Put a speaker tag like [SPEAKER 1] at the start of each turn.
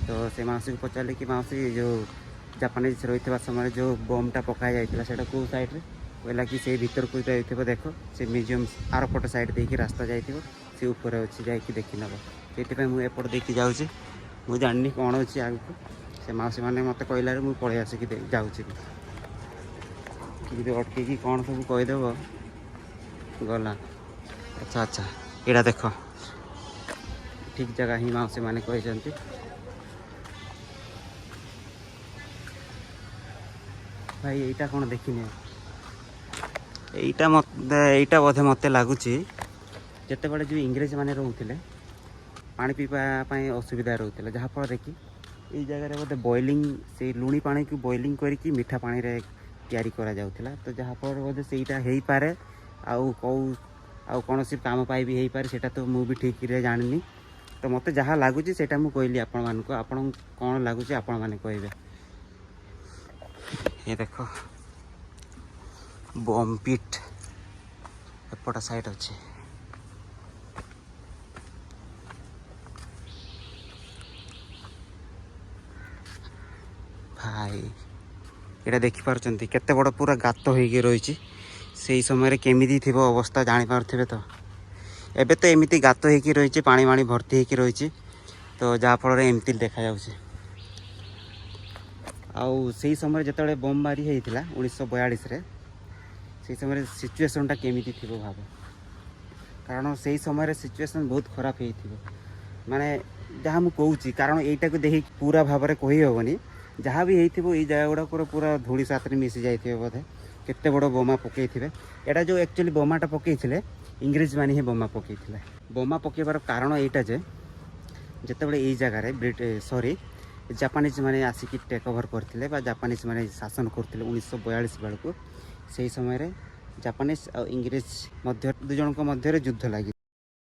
[SPEAKER 1] तो से मौसी को पचारे कि मौसी जो जापानीज रही समय जो बमटा पका जाता है कौ साइड्रे कहला कि से भीतर को रही देख से म्यूजियम आर पट साइड देखिए रास्ता जाइए सी ऊपर अच्छी जाकि देखी नब से मुझे एपट देखी जाऊँगी मुझे जानी कौन अच्छी आगे से मौसी मैंने मत कहला मुझे पलि आसिक जाऊँगी कि अटक कौन सब कहीदेव गला। अच्छा अच्छा यहाँ देख ठीक जगह ही मौसी मैंने कहते भाई यहीटा कौन देखने यहीटा बोधे मत लगुच जिते बड़े जो इंग्रेज मैंने रोते पानी पीवाई असुविधा रोते जहाँफल कि ये जगह बोधे बॉइलिंग से लुणी पानी को बॉइलिंग करके मीठा पानी रे तैयारी करा जाउथिला तो जहाँफल बोधे सेटा हो पारे आउ कौन सी काम पाई भी हो पारे सेटा तो मु भी ठीक रे जानिनी तो मत जहाँ लगुच सेटा मु कहली आपण मानक आपण कौन लगुच आपण माने कहबे। ये देख बम पिट एपट साइड अच्छे भाई यहाँ देखिपार्टी केते बड़ पूरा गात हो रही से समय केमी थी अवस्था जानीपारे तो एबे तो एमती गात हो रही पानी माणी भर्ती हो रही तो जहाँफल एमती देखा जाऊँगी आउ से समय जिते बम मारी होता 1942 से समय सिचुएशनटा केमी थी भाव कारण से समय सिचुएशन बहुत खराब हो माने जहाँ मुझे कहूँ कारण यहीटा को देख पूरा भाव में कही हेनी जहाँ भी हो जगह गुड़ाक पूरा धूली साथ मिसी जाइए बोधे केते बड़ बोमा पकई एटा जो एक्चुअली बोमाटा पकईले इंग्रेज मैंने ही बोमा पकई बोमा पकईबार कारण यहीटा जे जिते बड़े यही जगार सॉरी जापानीज मैंने आसिक टेक ओवर करते जापानीज मैंने शासन करते 1942 बेलू से समय जापानीज और इंग्रेज मध्य दुजन मध्य युद्ध लगी